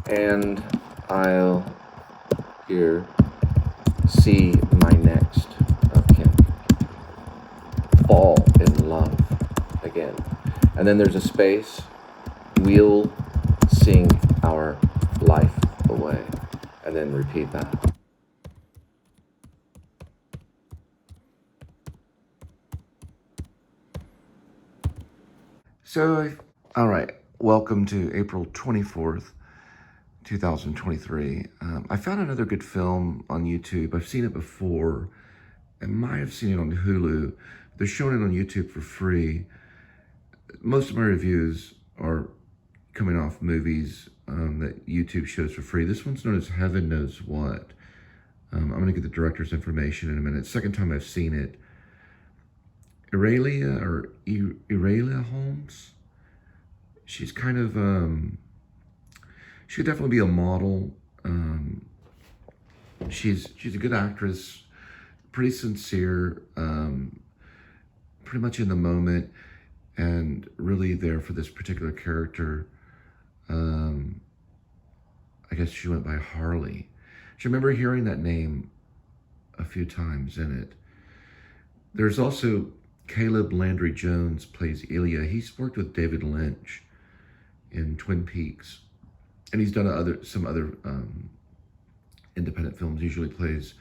And I'll here see my next of kin fall in love again. And then there's a space. We'll sing our life away. And then repeat that. So, all right. Welcome to April 24th, 2023. I found another good film on YouTube. I've seen it before. I might have seen it on Hulu. They're showing it on YouTube for free. Most of my reviews are coming off movies that YouTube shows for free. This one's known as Heaven Knows What. I'm going to get the director's information in a minute. Second time I've seen it. Aurelia Holmes. She's kind of, she could definitely be a model. She's a good actress, pretty sincere, pretty much in the moment, and really there for this particular character. I guess she went by Harley. I remember hearing that name a few times in it. There's also Caleb Landry Jones plays Ilya. He's worked with David Lynch in Twin Peaks, and he's done some other independent films. Usually plays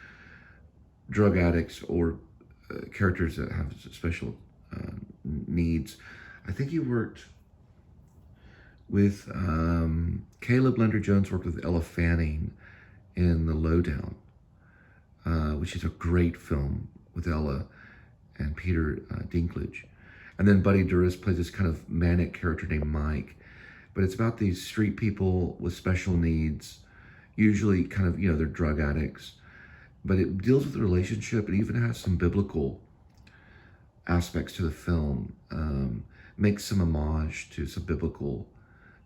drug addicts or characters that have special needs. I think he worked with Caleb Landry Jones worked with Ella Fanning in The Lowdown, which is a great film with Ella and Peter Dinklage. And then Buddy Durst plays this kind of manic character named Mike. But it's about these street people with special needs, usually kind of, they're drug addicts. But it deals with the relationship. It even has some biblical aspects to the film, makes some homage to some biblical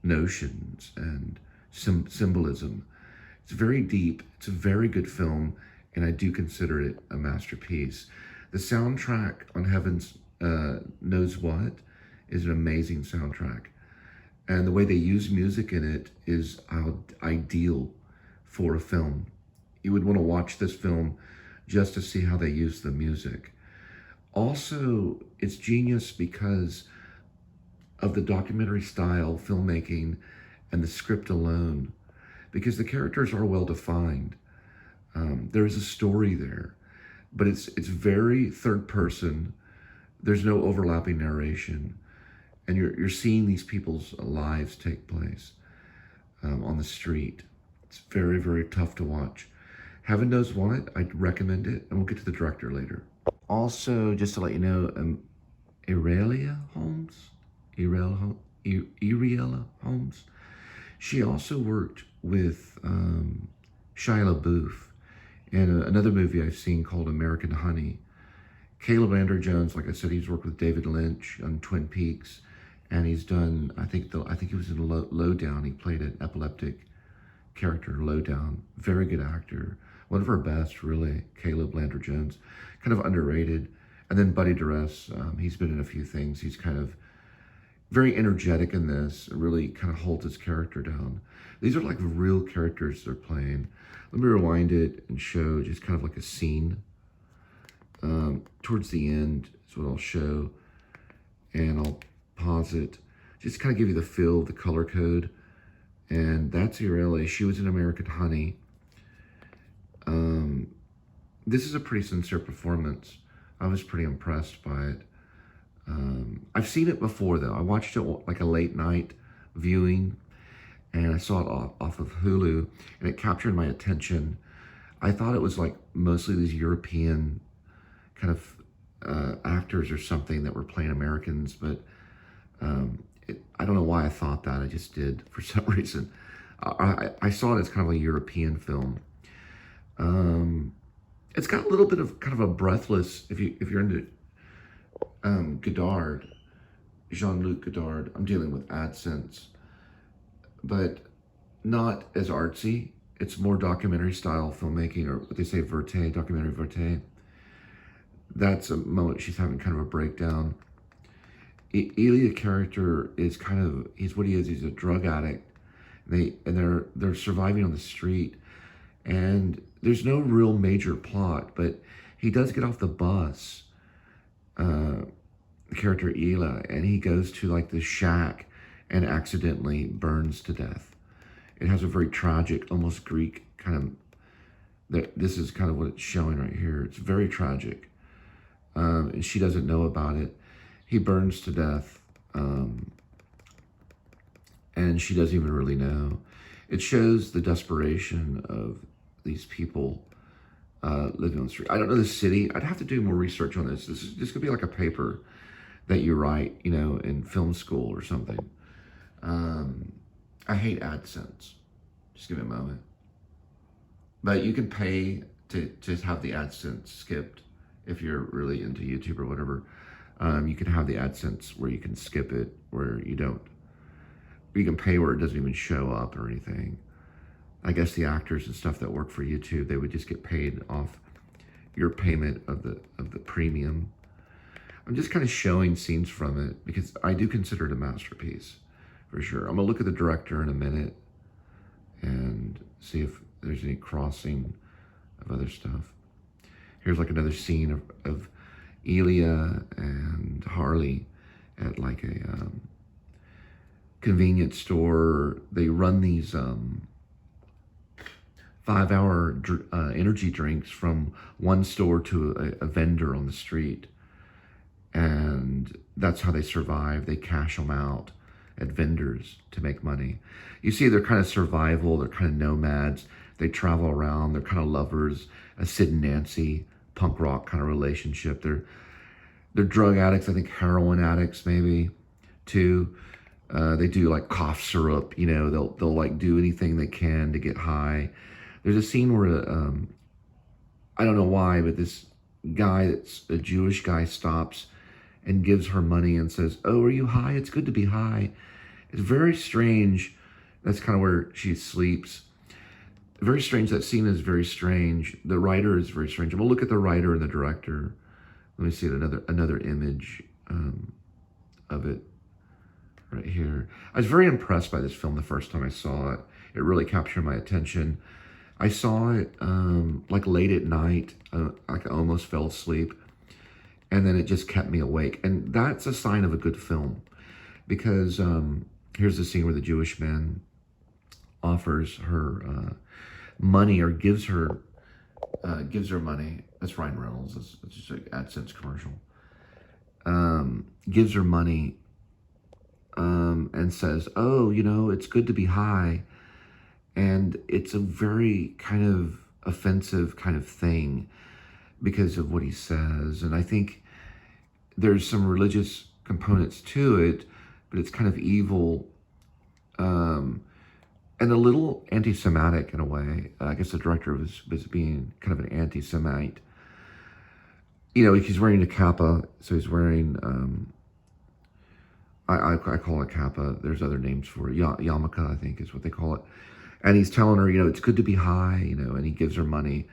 notions and symbolism. It's very deep. It's a very good film, and I do consider it a masterpiece. The soundtrack on Heaven's Knows What is an amazing soundtrack. And the way they use music in it is ideal for a film. You would want to watch this film just to see how they use the music. Also, it's genius because of the documentary style filmmaking and the script alone, because the characters are well defined. There is a story there, but it's very third person. There's no overlapping narration. And you're seeing these people's lives take place on the street. It's very, very tough to watch. Heaven Knows What, I'd recommend it, and we'll get to the director later. Also, just to let you know, Aurelia Holmes, she also worked with Shia LaBeouf in another movie I've seen called American Honey. Caleb Landry Jones, like I said, he's worked with David Lynch on Twin Peaks. And he's done, I think he was in Lowdown. He played an epileptic character, Lowdown. Very good actor. One of our best, really, Caleb Landry Jones. Kind of underrated. And then Buddy Durst, he's been in a few things. He's kind of very energetic in this. Really kind of holds his character down. These are like real characters they're playing. Let me rewind it and show just kind of like a scene. Towards the end is what I'll show. And I'll pause it, just kind of give you the feel, the color code. And that's Aurelia. She was in American Honey. This is a pretty sincere performance. I was pretty impressed by it. I've seen it before, though. I watched it like a late night viewing, and I saw it off of Hulu, and it captured my attention. I thought it was like mostly these European kind of actors or something that were playing Americans, but I don't know why I thought that. I just did for some reason. I saw it as kind of a European film. It's got a little bit of kind of a breathless, if you're into Godard, Jean-Luc Godard. I'm dealing with AdSense, but not as artsy. It's more documentary style filmmaking, or what they say, verite, documentary verite. That's a moment she's having kind of a breakdown. Ilya character is he's what he is. He's a drug addict. They're surviving on the street, and there's no real major plot, but he does get off the bus, the character Ela, and he goes to like this shack and accidentally burns to death. It has a very tragic, almost Greek kind of, this is kind of what it's showing right here. It's very tragic. And she doesn't know about it. He burns to death. And she doesn't even really know. It shows the desperation of these people living on the street. I don't know the city. I'd have to do more research on this. This could be like a paper that you write, you know, in film school or something. I hate AdSense. Just give me a moment. But you can pay to have the AdSense skipped if you're really into YouTube or whatever. You can have the AdSense where you can skip it, where you don't. You can pay where it doesn't even show up or anything. I guess the actors and stuff that work for YouTube, they would just get paid off your payment of the premium. I'm just kind of showing scenes from it because I do consider it a masterpiece, for sure. I'm gonna look at the director in a minute and see if there's any crossing of other stuff. Here's like another scene of Elia and Harley at like a convenience store. They run these 5-hour energy drinks from one store to a vendor on the street. And that's how they survive. They cash them out at vendors to make money. You see, they're kind of survival. They're kind of nomads. They travel around. They're kind of lovers, a Sid and Nancy punk rock kind of relationship. They're drug addicts. I think heroin addicts maybe too. They do like cough syrup. You know, they'll like do anything they can to get high. There's a scene where I don't know why, but this guy that's a Jewish guy stops and gives her money and says, "Oh, are you high? It's good to be high." It's very strange. That's kind of where she sleeps. Very strange. That scene is very strange. The writer is very strange. I'm gonna look at the writer and the director. Let me see another image of it right here. I was very impressed by this film the first time I saw it. It really captured my attention. I saw it like late at night. Like I almost fell asleep. And then it just kept me awake. And that's a sign of a good film. Because here's the scene where the Jewish man offers her money, or gives her money. That's Ryan Reynolds. That's just an AdSense commercial. Gives her money and says, "Oh, you know, it's good to be high." And it's a very kind of offensive kind of thing because of what he says. And I think there's some religious components to it, but it's kind of evil and a little anti-Semitic in a way. I guess the director was being kind of an anti-Semite. You know, he's wearing a kappa, so he's wearing, I call it kappa. There's other names for it. Yarmulke, I think is what they call it. And he's telling her, you know, it's good to be high, you know, and he gives her money.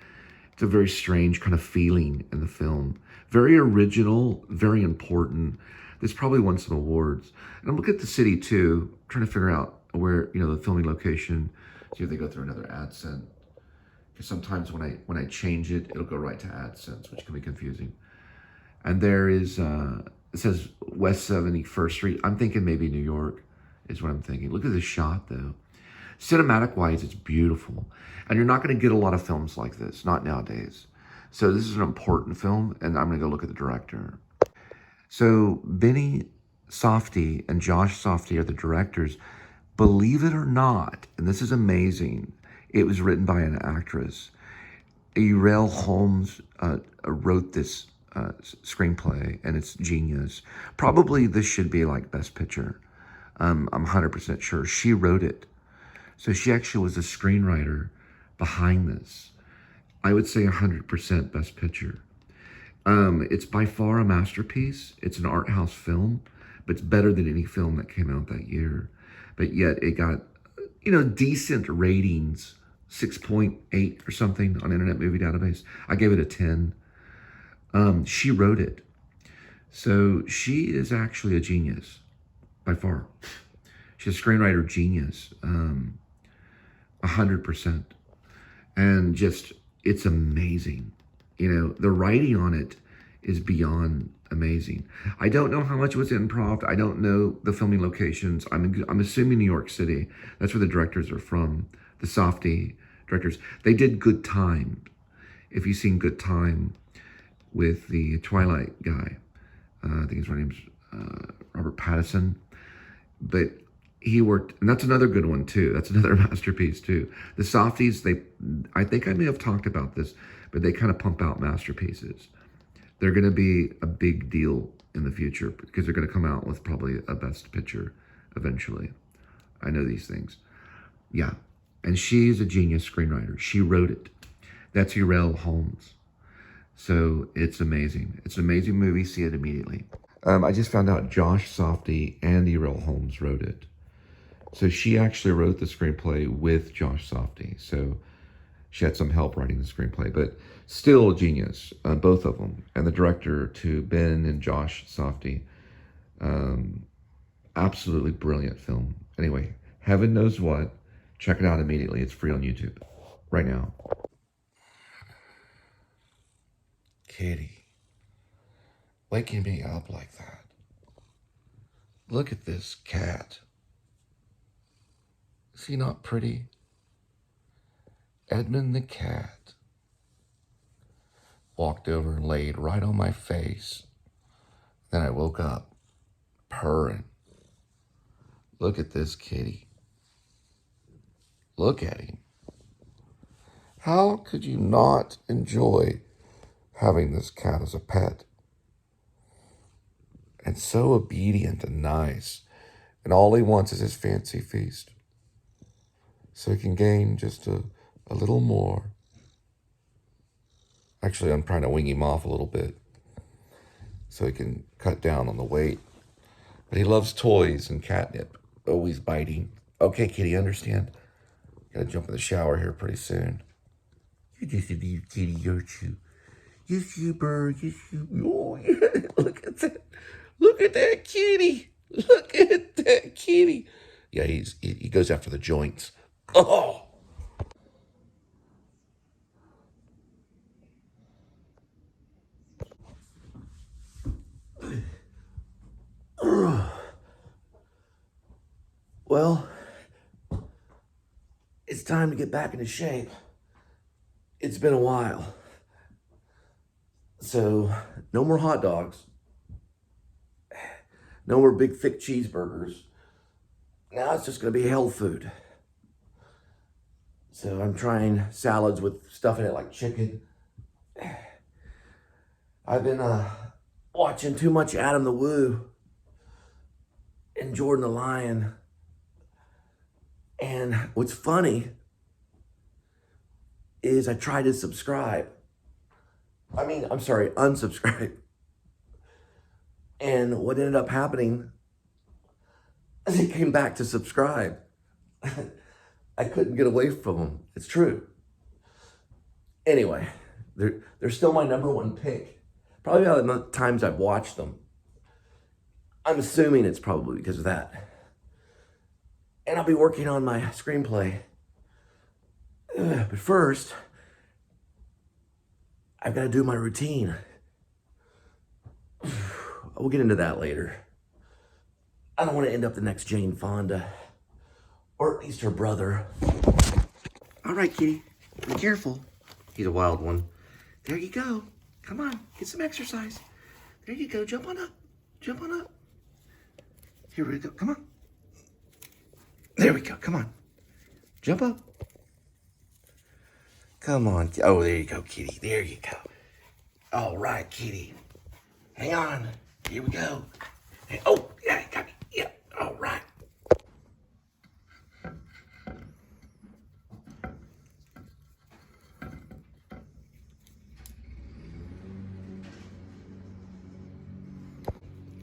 It's a very strange kind of feeling in the film. Very original, very important. This probably won some awards. And I'm looking at the city too, trying to figure out where, you know, the filming location. See if they go through another AdSense. Because sometimes when I change it, it'll go right to AdSense, which can be confusing. And there is, it says West 71st Street. I'm thinking maybe New York is what I'm thinking. Look at this shot though. Cinematic wise, it's beautiful. And you're not going to get a lot of films like this, not nowadays. So this is an important film, and I'm going to go look at the director. So Benny Safdie and Josh Safdie are the directors. Believe it or not, and this is amazing, it was written by an actress. Uriel Holmes wrote this screenplay, and it's genius. Probably this should be like Best Picture. I'm 100% sure. She wrote it. So she actually was a screenwriter behind this. I would say 100% Best Picture. It's by far a masterpiece. It's an art house film, but it's better than any film that came out that year. But yet it got, you know, decent ratings, 6.8 or something on Internet Movie Database. I gave it a 10. She wrote it. So she is actually a genius, by far. She's a screenwriter genius. 100%. And just, it's amazing. You know, the writing on it is beyond amazing. I don't know how much was improv. I don't know the filming locations. I'm assuming New York City. That's where the directors are from. The Softy directors. They did Good Time. If you've seen Good Time with the Twilight guy, I think his name's Robert Pattinson. But he worked, and that's another good one too. That's another masterpiece too. The Softies, I think I may have talked about this, but they kind of pump out masterpieces. They're going to be a big deal in the future because they're going to come out with probably a best picture eventually. I know these things. Yeah. And she's a genius screenwriter. She wrote it. That's Urel Holmes. So it's amazing. It's an amazing movie. See it immediately. I just found out Josh Softy and Urel Holmes wrote it. So she actually wrote the screenplay with Josh Softy. So she had some help writing the screenplay, but still a genius, both of them. And the director, to Ben and Josh Softy, absolutely brilliant film. Anyway, Heaven Knows What. Check it out immediately. It's free on YouTube right now. Kitty, waking me up like that. Look at this cat. Is he not pretty? Edmund the cat walked over and laid right on my face. Then I woke up purring. Look at this kitty. Look at him. How could you not enjoy having this cat as a pet? And so obedient and nice. And all he wants is his fancy feast. So he can gain just a little more. Actually, I'm trying to wing him off a little bit so he can cut down on the weight. But he loves toys and catnip. Always biting. Okay, kitty, understand? Gotta jump in the shower here pretty soon. You're just a little kitty, aren't you? Yes, you bird. Yes, you. Oh, yeah. Look at that. Look at that kitty. Look at that kitty. Yeah, he goes after the joints. Oh. Well, it's time to get back into shape. It's been a while. So, no more hot dogs. No more big, thick cheeseburgers. Now it's just going to be health food. So I'm trying salads with stuff in it like chicken. I've been watching too much Adam the Woo and Jordan the Lion. And what's funny is I tried to subscribe. Unsubscribe. And what ended up happening is it came back to subscribe. I couldn't get away from them. It's true. Anyway, they're still my number one pick. Probably by the times I've watched them. I'm assuming it's probably because of that. And I'll be working on my screenplay. But first, I've got to do my routine. We'll get into that later. I don't want to end up the next Jane Fonda. Or at least her brother. All right, kitty. Be careful. He's a wild one. There you go. Come on. Get some exercise. There you go. Jump on up. Jump on up. Here we go. Come on. There we go. Come on. Jump up. Come on. Oh, there you go, kitty. There you go. All right, kitty. Hang on. Here we go. Hey, oh, yeah, got me. Yeah, all right.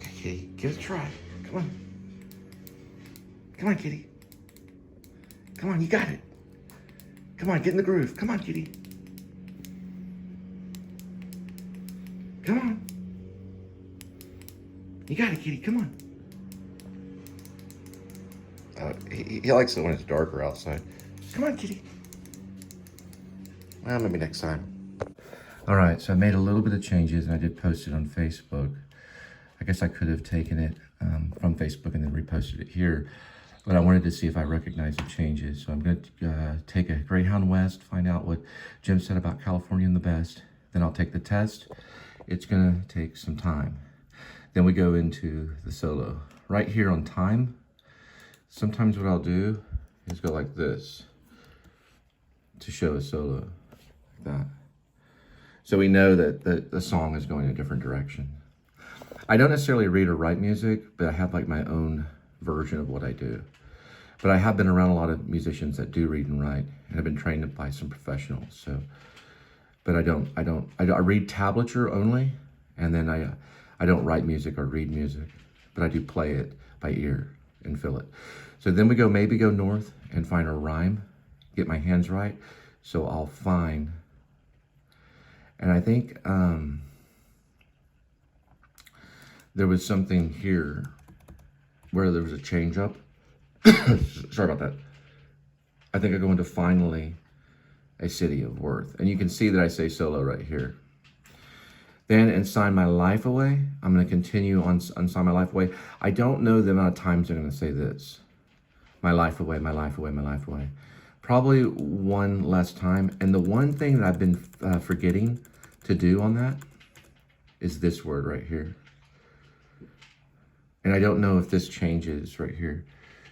Kitty, give it a try. Come on. Come on, kitty. Come on, you got it. Come on, get in the groove. Come on, kitty. Come on. You got it, kitty. Come on. He likes it when it's darker outside. Come on, kitty. Well, maybe next time. All right, so I made a little bit of changes and I did post it on Facebook. I guess I could have taken it from Facebook and then reposted it here, but I wanted to see if I recognize the changes. So I'm going to take a Greyhound West, find out what Jim said about California and the best. Then I'll take the test. It's going to take some time. Then we go into the solo. Right here on time, sometimes what I'll do is go like this to show a solo, like that. So we know that the song is going a different direction. I don't necessarily read or write music, but I have like my own version of what I do. But I have been around a lot of musicians that do read and write, and have been trained by some professionals. So, but I read tablature only, and then I don't write music or read music, but I do play it by ear and feel it. So then we maybe go north and find a rhyme, get my hands right. So I'll find, and I think there was something here where there was a change up. Sorry about that. I think I go into finally a city of worth. And you can see that I say solo right here. Then in Sign My Life Away, I'm going to continue on Sign My Life Away. I don't know the amount of times I'm going to say this. My life away, my life away, my life away. Probably one less time. And the one thing that I've been forgetting to do on that is this word right here. And I don't know if this changes right here.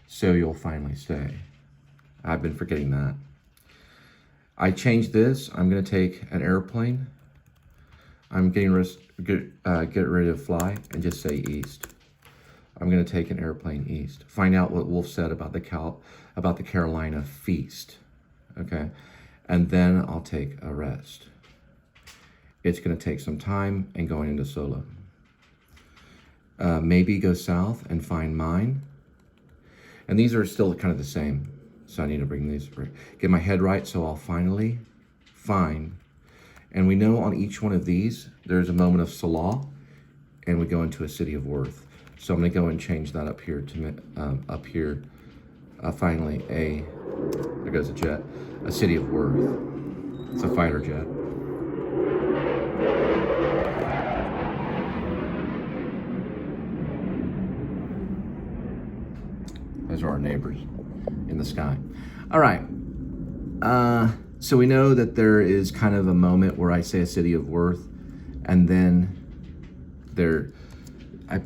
So you'll finally stay. I've been forgetting that. I changed this. I'm going to take an airplane. I'm get ready to fly and just say east. I'm going to take an airplane east. Find out what Wolf said about the Carolina feast. Okay. And then I'll take a rest. It's going to take some time and going into solo. Maybe go south and find mine. And these are still kind of the same. So I need to bring these, get my head right. So I'll finally find. And we know on each one of these, there's a moment of Salah, and we go into a city of worth. So I'm going to go and change that up here to finally there goes a jet, a city of worth. It's a fighter jet. Those are our neighbors in the sky. All right. So we know that there is kind of a moment where I say a city of worth, and then I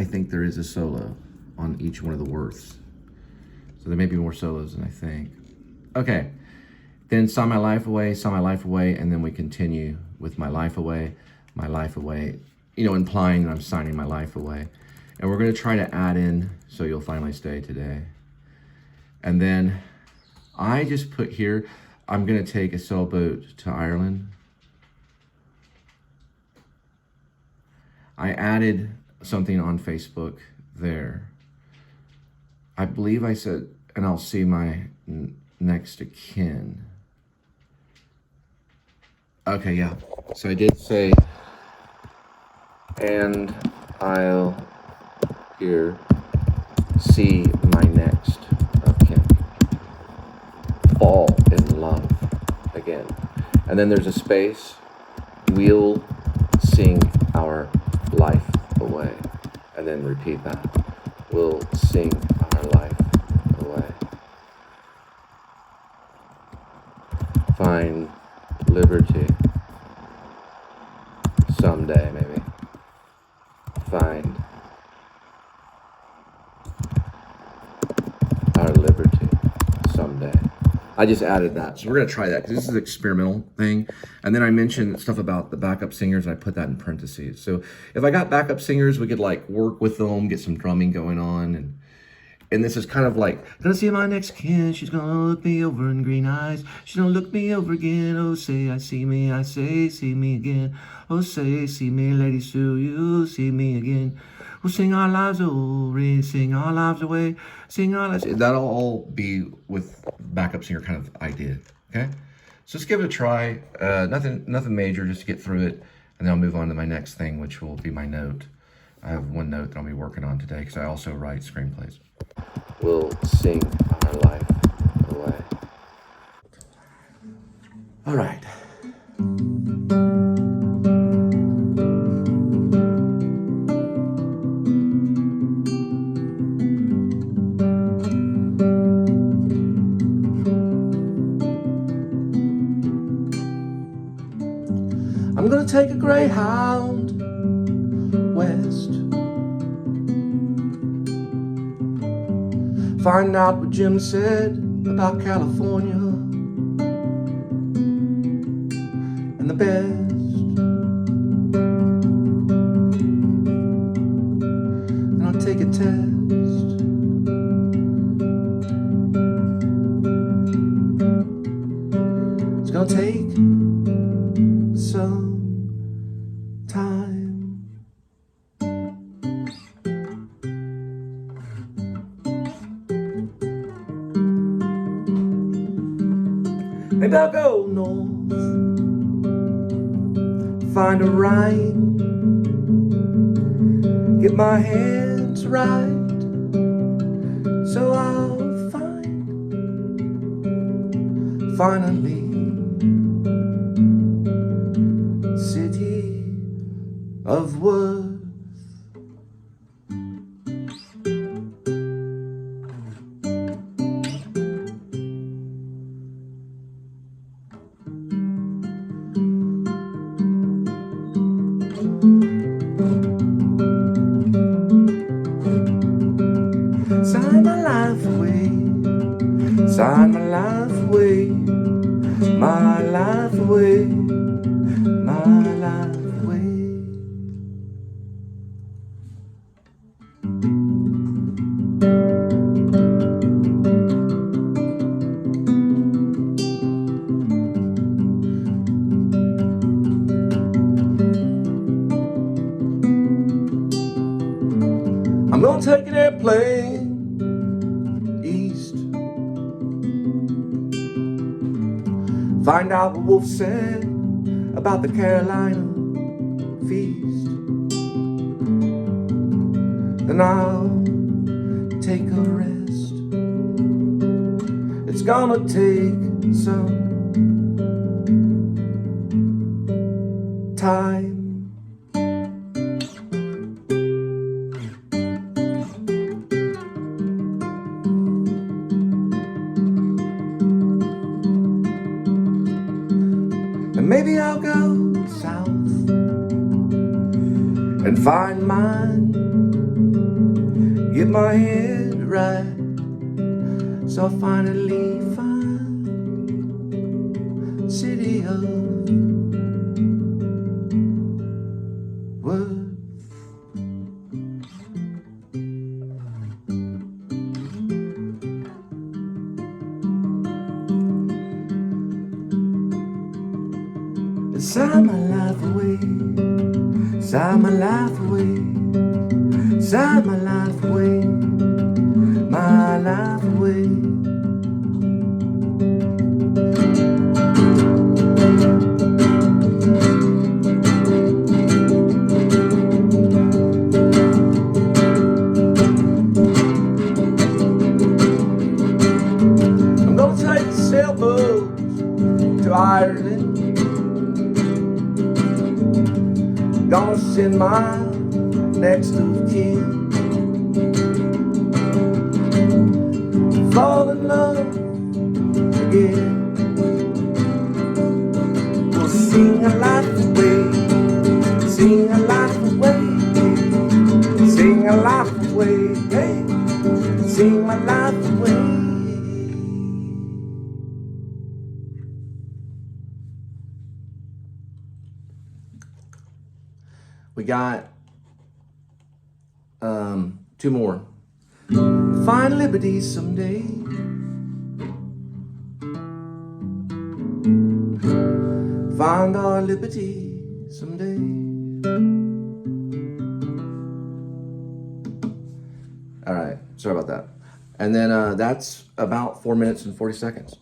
think there is a solo on each one of the worths. So there may be more solos than I think. Okay. Then Sign My Life Away, Sign My Life Away, and then we continue with my life away, implying that I'm signing my life away. And we're going to try to add in So You'll Finally Stay today. And then I just put here, I'm going to take a sailboat to Ireland. I added something on Facebook there. I believe I said, and I'll see my next of kin. Okay, yeah. So I did say, and I'll here see my next of kin. Fall in love again. And then there's a space. We'll sing our life away. And then repeat that. We'll sing our life away. Find liberty someday, maybe. Find our liberty someday. I just added that. So we're going to try that because this is an experimental thing. And then I mentioned stuff about the backup singers, and I put that in parentheses. So if I got backup singers, we could like work with them, get some drumming going on. And this is kind of like, gonna see my next kin. She's gonna look me over in green eyes. She's gonna look me over again. Oh, say, I see me. I say, see me again. Oh, say, see me, Lady Sue. You see me again. We'll sing our lives away, sing our lives away, sing our lives. That'll all be with backup singer kind of idea, okay? So let's give it a try. Nothing major, just to get through it. And then I'll move on to my next thing, which will be my note. I have one note that I'll be working on today because I also write screenplays. We'll sing our life away. All right. I'm gonna take a Greyhound West. Find out what Jim said about California and the best. And I'll take a test. It's gonna take some time. Maybe I'll go north, find a rhyme, get my hands right, so I'll finally, city of worth. Sign my life away, sign my life away, my life away, my life away. I'm gonna take an airplane east, find out what Wolf said about the Carolina feast. Then I'll take a rest. It's gonna take some time. And maybe I'll go south and find mine, get my head right, so I'll finally find city of worth. Sign my life away, sign my life away, sign my life away, my life away. I'm gonna take the sailboat to Ireland, gonna send my next of kin, fall in love again. We'll sing a life away, sing a life away, sing a life away, hey, sing my life away. We got two more. Find liberty someday. Find our liberty someday. All right, sorry about that. And then that's about 4 minutes and 40 seconds.